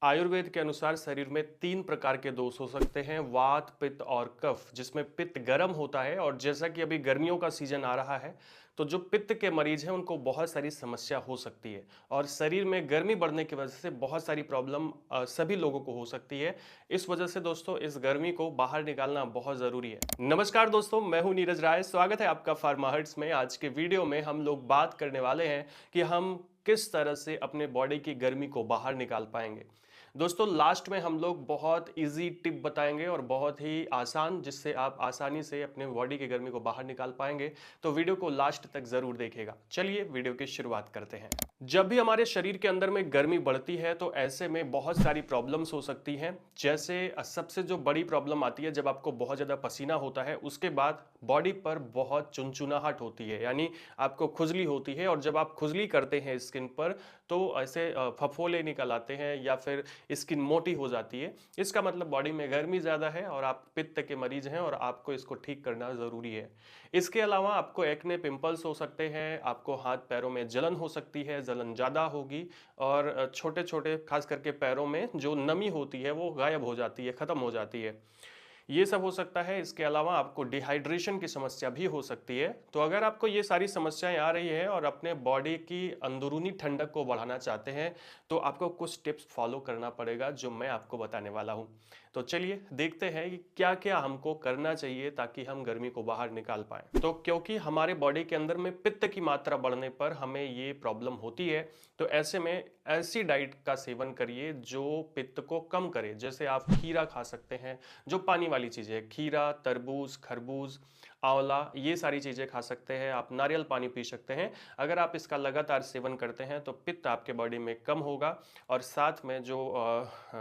आयुर्वेद के अनुसार शरीर में 3 प्रकार के दोष हो सकते हैं, वात, पित्त और कफ, जिसमें पित्त गर्म होता है। और जैसा कि अभी गर्मियों का सीजन आ रहा है, तो जो पित्त के मरीज हैं उनको बहुत सारी समस्या हो सकती है और शरीर में गर्मी बढ़ने की वजह से बहुत सारी प्रॉब्लम सभी लोगों को हो सकती है। इस वजह से दोस्तों इस गर्मी को बाहर निकालना बहुत ज़रूरी है। नमस्कार दोस्तों, मैं हूं नीरज राय। स्वागत है आपका फार्मा हर्ट्स में। आज के वीडियो में हम लोग बात करने वाले हैं कि हम किस तरह से अपने बॉडी की गर्मी को बाहर निकाल पाएंगे। दोस्तों लास्ट में हम लोग बहुत इजी टिप बताएंगे और बहुत ही आसान, जिससे आप आसानी से अपने बॉडी की गर्मी को बाहर निकाल पाएंगे। तो वीडियो को लास्ट तक जरूर देखिएगा। चलिए वीडियो की शुरुआत करते हैं। जब भी हमारे शरीर के अंदर में गर्मी बढ़ती है तो ऐसे में बहुत सारी प्रॉब्लम्स हो सकती हैं। जैसे सबसे जो बड़ी प्रॉब्लम आती है, जब आपको बहुत ज़्यादा पसीना होता है उसके बाद बॉडी पर बहुत चुनचुनाहट होती है, यानी आपको खुजली होती है। और जब आप खुजली करते हैं स्किन पर तो ऐसे फफोले निकल आते हैं या फिर स्किन मोटी हो जाती है। इसका मतलब बॉडी में गर्मी ज़्यादा है और आप पित्त के मरीज हैं और आपको इसको ठीक करना ज़रूरी है। इसके अलावा आपको एक्ने पिंपल्स हो सकते हैं, आपको हाथ पैरों में जलन हो सकती है, जलन ज़्यादा होगी और छोटे छोटे खास करके पैरों में जो नमी होती है वो गायब हो जाती है, ख़त्म हो जाती है। ये सब हो सकता है। इसके अलावा आपको डिहाइड्रेशन की समस्या भी हो सकती है। तो अगर आपको ये सारी समस्याएं आ रही है और अपने बॉडी की अंदरूनी ठंडक को बढ़ाना चाहते हैं तो आपको कुछ टिप्स फॉलो करना पड़ेगा जो मैं आपको बताने वाला हूं। तो चलिए देखते हैं कि क्या क्या हमको करना चाहिए ताकि हम गर्मी को बाहर निकाल पाए। तो क्योंकि हमारे बॉडी के अंदर में पित्त की मात्रा बढ़ने पर हमें ये प्रॉब्लम होती है, तो ऐसे में ऐसी डाइट का सेवन करिए जो पित्त को कम करे। जैसे आप खीरा खा सकते हैं, जो पानी वाली चीज़ें हैं, खीरा, तरबूज, खरबूज, आंवला, ये सारी चीज़ें खा सकते हैं। आप नारियल पानी पी सकते हैं। अगर आप इसका लगातार सेवन करते हैं तो पित्त आपके बॉडी में कम होगा और साथ में जो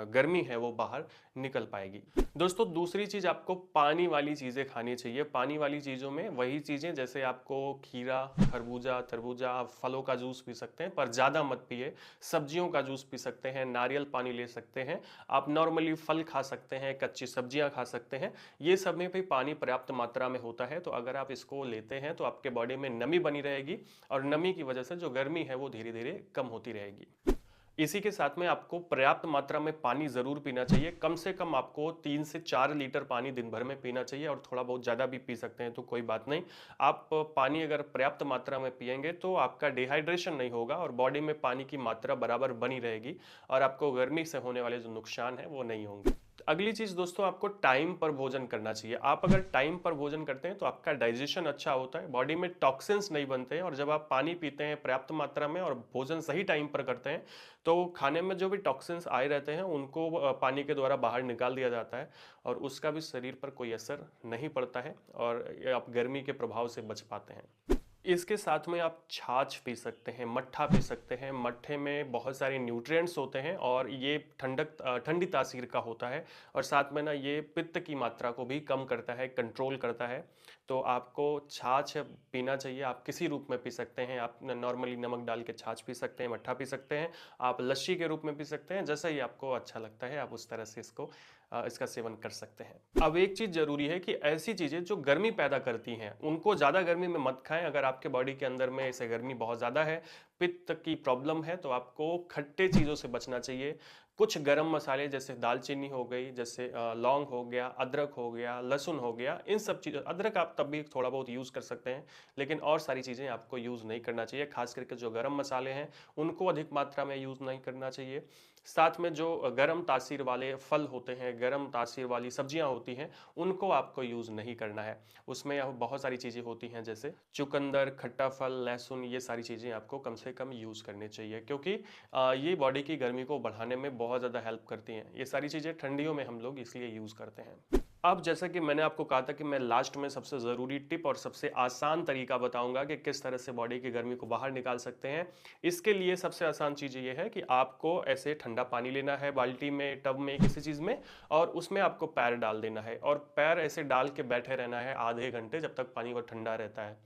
गर्मी है वो बाहर निकल पाएगी। दोस्तों दूसरी चीज़, आपको पानी वाली चीज़ें खानी चाहिए। पानी वाली चीज़ों में वही चीज़ें, जैसे आपको खीरा, खरबूजा, तरबूजा, आप फलों का जूस पी सकते हैं पर ज़्यादा मत पिए। सब्जियों का जूस पी सकते हैं, नारियल पानी ले सकते हैं। आप नॉर्मली फल खा सकते हैं, कच्ची सब्जियां खा सकते हैं। ये सब में भी पानी पर्याप्त मात्रा में होता है। तो अगर आप इसको लेते हैं तो आपके बॉडी में नमी बनी रहेगी और नमी की वजह से जो गर्मी है वो धीरे धीरे कम होती रहेगी। इसी के साथ में आपको पर्याप्त मात्रा में पानी ज़रूर पीना चाहिए। कम से कम आपको 3 से 4 लीटर पानी दिन भर में पीना चाहिए और थोड़ा बहुत ज़्यादा भी पी सकते हैं तो कोई बात नहीं। आप पानी अगर पर्याप्त मात्रा में पिएंगे तो आपका डिहाइड्रेशन नहीं होगा और बॉडी में पानी की मात्रा बराबर बनी रहेगी और आपको गर्मी से होने वाले जो नुकसान है वो नहीं होंगे। अगली चीज दोस्तों, आपको टाइम पर भोजन करना चाहिए। आप अगर टाइम पर भोजन करते हैं तो आपका डाइजेशन अच्छा होता है, बॉडी में टॉक्सिन्स नहीं बनते हैं। और जब आप पानी पीते हैं पर्याप्त मात्रा में और भोजन सही टाइम पर करते हैं तो खाने में जो भी टॉक्सिन्स आए रहते हैं उनको पानी के द्वारा बाहर निकाल दिया जाता है और उसका भी शरीर पर कोई असर नहीं पड़ता है और आप गर्मी के प्रभाव से बच पाते हैं। इसके साथ में आप छाछ पी सकते हैं, मट्ठा पी सकते हैं। मट्ठे में बहुत सारे न्यूट्रिएंट्स होते हैं और ये ठंडी तासीर का होता है और साथ में ना ये पित्त की मात्रा को भी कम करता है, कंट्रोल करता है। तो आपको छाछ पीना चाहिए। आप किसी रूप में पी सकते हैं। आप नॉर्मली नमक डाल के छाछ पी सकते हैं, मट्ठा पी सकते हैं, आप लस्सी के रूप में पी सकते हैं। जैसा ही आपको अच्छा लगता है आप उस तरह से इसका सेवन कर सकते हैं। अब एक चीज जरूरी है कि ऐसी चीजें जो गर्मी पैदा करती हैं उनको ज्यादा गर्मी में मत खाएं। अगर आपके बॉडी के अंदर में ऐसे गर्मी बहुत ज्यादा है, पित्त की प्रॉब्लम है, तो आपको खट्टे चीजों से बचना चाहिए। कुछ गरम मसाले जैसे दालचीनी हो गई, जैसे लौंग हो गया, अदरक हो गया, लहसुन हो गया, इन सब चीज़ों, अदरक आप तब भी थोड़ा बहुत यूज़ कर सकते हैं लेकिन और सारी चीज़ें आपको यूज़ नहीं करना चाहिए। खास करके जो गरम मसाले हैं उनको अधिक मात्रा में यूज़ नहीं करना चाहिए। साथ में जो गरम तासीर वाले फल होते हैं, गरम तासीर वाली सब्जियां होती हैं, उनको आपको यूज़ नहीं करना है। उसमें अब बहुत सारी चीज़ें होती हैं जैसे चुकंदर, खट्टा फल, लहसुन, ये सारी चीज़ें आपको कम से कम यूज़ करनी चाहिए क्योंकि ये बॉडी की गर्मी को बढ़ाने में बहुत ज़्यादा हेल्प करती हैं। ये सारी चीज़ें ठंडियों में हम लोग इसलिए यूज़ करते हैं। अब जैसा कि मैंने आपको कहा था कि मैं लास्ट में सबसे ज़रूरी टिप और सबसे आसान तरीका बताऊंगा कि किस तरह से बॉडी की गर्मी को बाहर निकाल सकते हैं। इसके लिए सबसे आसान चीज़ ये है कि आपको ऐसे ठंडा पानी लेना है, बाल्टी में, टब में, किसी चीज़ में, और उसमें आपको पैर डाल देना है और पैर ऐसे डाल के बैठे रहना है आधे घंटे, जब तक पानी वो ठंडा रहता है।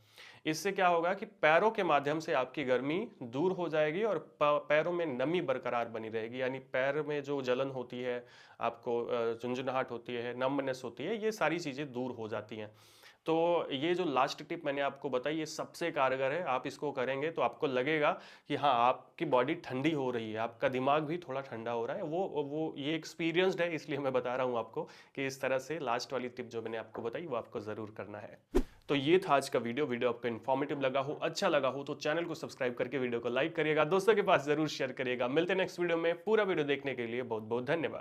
इससे क्या होगा कि पैरों के माध्यम से आपकी गर्मी दूर हो जाएगी और पैरों में नमी बरकरार बनी रहेगी। यानी पैर में जो जलन होती है, आपको झुंझुनाहट होती है, नंबनेस होती है, ये सारी चीज़ें दूर हो जाती हैं। तो ये जो लास्ट टिप मैंने आपको बताई ये सबसे कारगर है। आप इसको करेंगे तो आपको लगेगा कि हाँ, आपकी बॉडी ठंडी हो रही है, आपका दिमाग भी थोड़ा ठंडा हो रहा है। वो ये एक्सपीरियंस्ड है, इसलिए मैं बता रहा हूँ आपको कि इस तरह से लास्ट वाली टिप जो मैंने आपको बताई वो आपको ज़रूर करना है। तो ये था आज का वीडियो आपको इन्फॉर्मेटिव लगा हो, अच्छा लगा हो तो चैनल को सब्सक्राइब करके वीडियो को लाइक करिएगा, दोस्तों के पास ज़रूर शेयर करिएगा। मिलते हैं नेक्स्ट वीडियो में। पूरा वीडियो देखने के लिए बहुत बहुत धन्यवाद।